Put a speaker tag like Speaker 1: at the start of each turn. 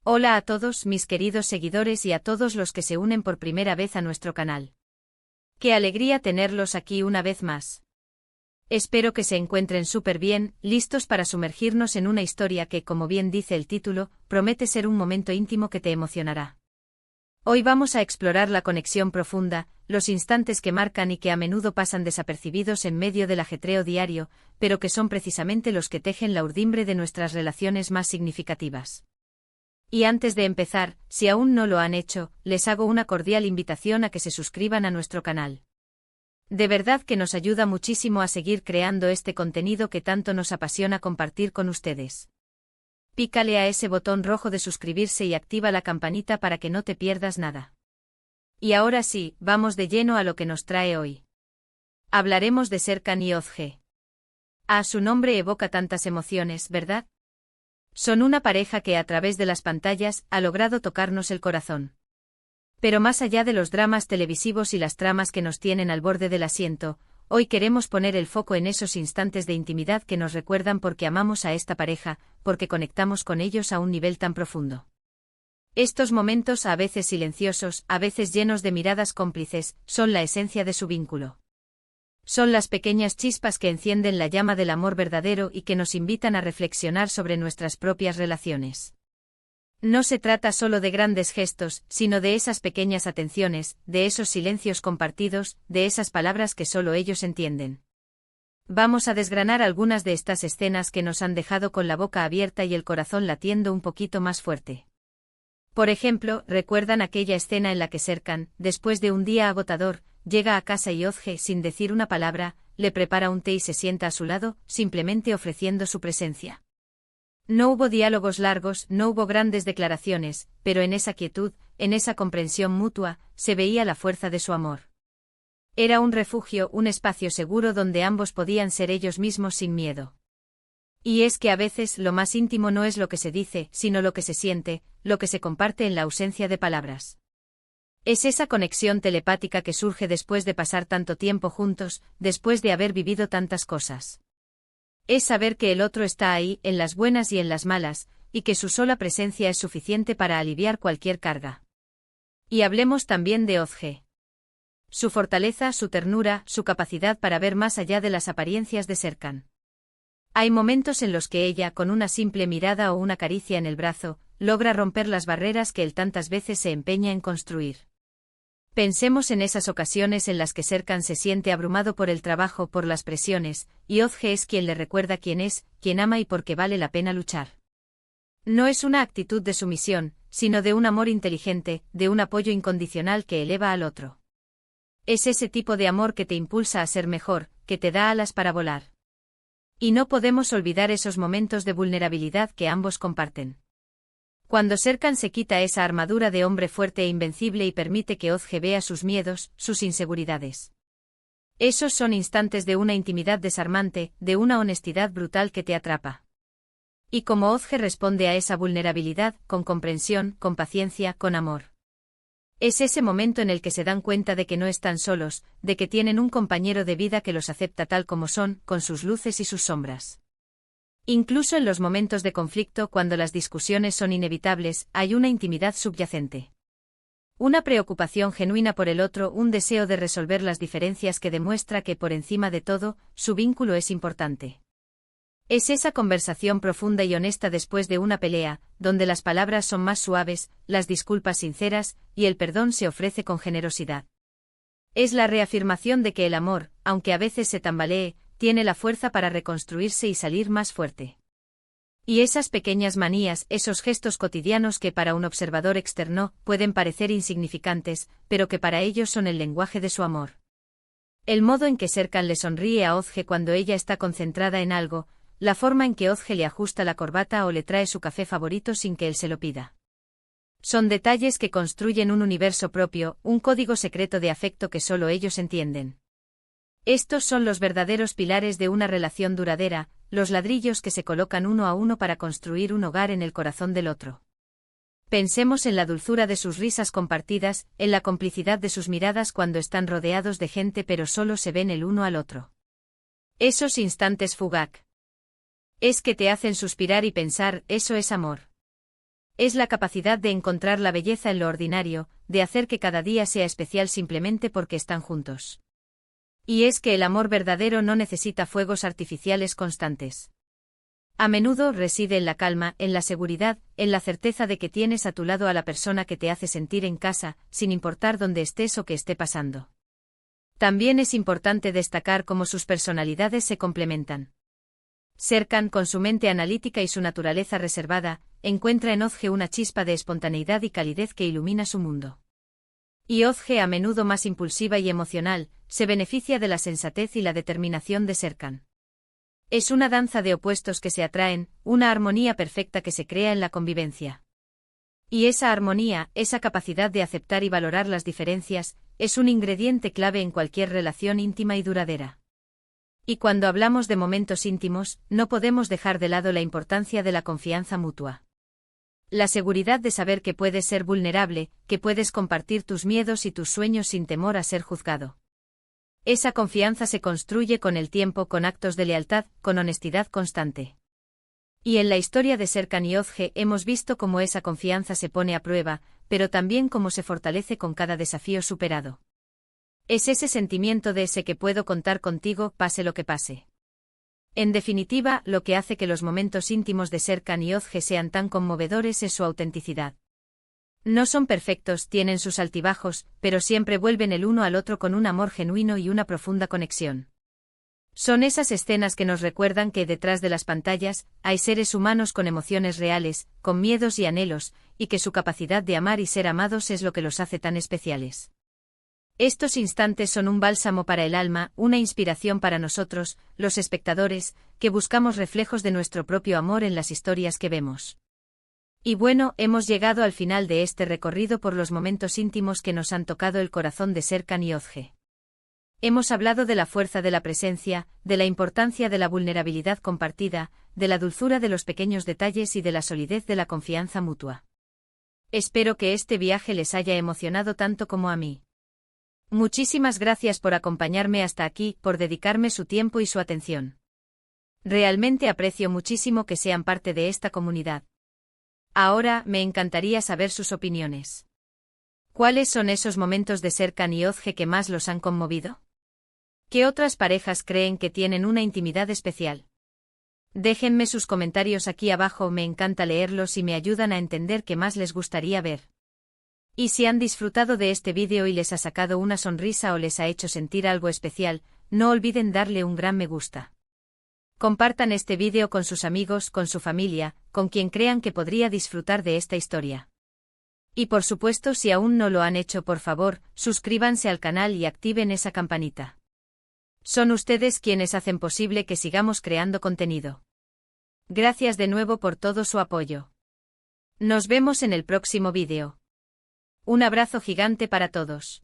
Speaker 1: Hola a todos mis queridos seguidores y a todos los que se unen por primera vez a nuestro canal. Qué alegría tenerlos aquí una vez más. Espero que se encuentren súper bien, listos para sumergirnos en una historia que, como bien dice el título, promete ser un momento íntimo que te emocionará. Hoy vamos a explorar la conexión profunda, los instantes que marcan y que a menudo pasan desapercibidos en medio del ajetreo diario, pero que son precisamente los que tejen la urdimbre de nuestras relaciones más significativas. Y antes de empezar, si aún no lo han hecho, les hago una cordial invitación a que se suscriban a nuestro canal. De verdad que nos ayuda muchísimo a seguir creando este contenido que tanto nos apasiona compartir con ustedes. Pícale a ese botón rojo de suscribirse y activa la campanita para que no te pierdas nada. Y ahora sí, vamos de lleno a lo que nos trae hoy. Hablaremos de Serkan y Özge. Su nombre evoca tantas emociones, ¿verdad? Son una pareja que a través de las pantallas ha logrado tocarnos el corazón. Pero más allá de los dramas televisivos y las tramas que nos tienen al borde del asiento, hoy queremos poner el foco en esos instantes de intimidad que nos recuerdan por qué amamos a esta pareja, porque conectamos con ellos a un nivel tan profundo. Estos momentos, a veces silenciosos, a veces llenos de miradas cómplices, son la esencia de su vínculo. Son las pequeñas chispas que encienden la llama del amor verdadero y que nos invitan a reflexionar sobre nuestras propias relaciones. No se trata solo de grandes gestos, sino de esas pequeñas atenciones, de esos silencios compartidos, de esas palabras que solo ellos entienden. Vamos a desgranar algunas de estas escenas que nos han dejado con la boca abierta y el corazón latiendo un poquito más fuerte. Por ejemplo, ¿recuerdan aquella escena en la que Serkan, después de un día agotador, llega a casa y Özge, sin decir una palabra, le prepara un té y se sienta a su lado, simplemente ofreciendo su presencia? No hubo diálogos largos, no hubo grandes declaraciones, pero en esa quietud, en esa comprensión mutua, se veía la fuerza de su amor. Era un refugio, un espacio seguro donde ambos podían ser ellos mismos sin miedo. Y es que a veces lo más íntimo no es lo que se dice, sino lo que se siente, lo que se comparte en la ausencia de palabras. Es esa conexión telepática que surge después de pasar tanto tiempo juntos, después de haber vivido tantas cosas. Es saber que el otro está ahí, en las buenas y en las malas, y que su sola presencia es suficiente para aliviar cualquier carga. Y hablemos también de Özge. Su fortaleza, su ternura, su capacidad para ver más allá de las apariencias de Serkan. Hay momentos en los que ella, con una simple mirada o una caricia en el brazo, logra romper las barreras que él tantas veces se empeña en construir. Pensemos en esas ocasiones en las que Serkan se siente abrumado por el trabajo, por las presiones, y Özge es quien le recuerda quién es, quien ama y por qué vale la pena luchar. No es una actitud de sumisión, sino de un amor inteligente, de un apoyo incondicional que eleva al otro. Es ese tipo de amor que te impulsa a ser mejor, que te da alas para volar. Y no podemos olvidar esos momentos de vulnerabilidad que ambos comparten. Cuando Serkan se quita esa armadura de hombre fuerte e invencible y permite que Özge vea sus miedos, sus inseguridades. Esos son instantes de una intimidad desarmante, de una honestidad brutal que te atrapa. Y como Özge responde a esa vulnerabilidad, con comprensión, con paciencia, con amor. Es ese momento en el que se dan cuenta de que no están solos, de que tienen un compañero de vida que los acepta tal como son, con sus luces y sus sombras. Incluso en los momentos de conflicto, cuando las discusiones son inevitables, hay una intimidad subyacente. Una preocupación genuina por el otro, un deseo de resolver las diferencias que demuestra que, por encima de todo, su vínculo es importante. Es esa conversación profunda y honesta después de una pelea, donde las palabras son más suaves, las disculpas sinceras, y el perdón se ofrece con generosidad. Es la reafirmación de que el amor, aunque a veces se tambalee, tiene la fuerza para reconstruirse y salir más fuerte. Y esas pequeñas manías, esos gestos cotidianos que para un observador externo pueden parecer insignificantes, pero que para ellos son el lenguaje de su amor. El modo en que Serkan le sonríe a Özge cuando ella está concentrada en algo, la forma en que Özge le ajusta la corbata o le trae su café favorito sin que él se lo pida. Son detalles que construyen un universo propio, un código secreto de afecto que solo ellos entienden. Estos son los verdaderos pilares de una relación duradera, los ladrillos que se colocan uno a uno para construir un hogar en el corazón del otro. Pensemos en la dulzura de sus risas compartidas, en la complicidad de sus miradas cuando están rodeados de gente pero solo se ven el uno al otro. Esos instantes fugaz. Es que te hacen suspirar y pensar, eso es amor. Es la capacidad de encontrar la belleza en lo ordinario, de hacer que cada día sea especial simplemente porque están juntos. Y es que el amor verdadero no necesita fuegos artificiales constantes. A menudo reside en la calma, en la seguridad, en la certeza de que tienes a tu lado a la persona que te hace sentir en casa, sin importar dónde estés o qué esté pasando. También es importante destacar cómo sus personalidades se complementan. Serkan, con su mente analítica y su naturaleza reservada, encuentra en Özge una chispa de espontaneidad y calidez que ilumina su mundo. Y Özge, a menudo más impulsiva y emocional, se beneficia de la sensatez y la determinación de Serkan. Es una danza de opuestos que se atraen, una armonía perfecta que se crea en la convivencia. Y esa armonía, esa capacidad de aceptar y valorar las diferencias, es un ingrediente clave en cualquier relación íntima y duradera. Y cuando hablamos de momentos íntimos, no podemos dejar de lado la importancia de la confianza mutua. La seguridad de saber que puedes ser vulnerable, que puedes compartir tus miedos y tus sueños sin temor a ser juzgado. Esa confianza se construye con el tiempo, con actos de lealtad, con honestidad constante. Y en la historia de Serkan y Özge hemos visto cómo esa confianza se pone a prueba, pero también cómo se fortalece con cada desafío superado. Es ese sentimiento de sé que puedo contar contigo, pase lo que pase. En definitiva, lo que hace que los momentos íntimos de Serkan y Özge sean tan conmovedores es su autenticidad. No son perfectos, tienen sus altibajos, pero siempre vuelven el uno al otro con un amor genuino y una profunda conexión. Son esas escenas que nos recuerdan que detrás de las pantallas hay seres humanos con emociones reales, con miedos y anhelos, y que su capacidad de amar y ser amados es lo que los hace tan especiales. Estos instantes son un bálsamo para el alma, una inspiración para nosotros, los espectadores, que buscamos reflejos de nuestro propio amor en las historias que vemos. Y bueno, hemos llegado al final de este recorrido por los momentos íntimos que nos han tocado el corazón de Serkan y Özge. Hemos hablado de la fuerza de la presencia, de la importancia de la vulnerabilidad compartida, de la dulzura de los pequeños detalles y de la solidez de la confianza mutua. Espero que este viaje les haya emocionado tanto como a mí. Muchísimas gracias por acompañarme hasta aquí, por dedicarme su tiempo y su atención. Realmente aprecio muchísimo que sean parte de esta comunidad. Ahora, me encantaría saber sus opiniones. ¿Cuáles son esos momentos de Serkan y Özge que más los han conmovido? ¿Qué otras parejas creen que tienen una intimidad especial? Déjenme sus comentarios aquí abajo, me encanta leerlos y me ayudan a entender qué más les gustaría ver. Y si han disfrutado de este vídeo y les ha sacado una sonrisa o les ha hecho sentir algo especial, no olviden darle un gran me gusta. Compartan este vídeo con sus amigos, con su familia, con quien crean que podría disfrutar de esta historia. Y por supuesto, si aún no lo han hecho, por favor, suscríbanse al canal y activen esa campanita. Son ustedes quienes hacen posible que sigamos creando contenido. Gracias de nuevo por todo su apoyo. Nos vemos en el próximo vídeo. Un abrazo gigante para todos.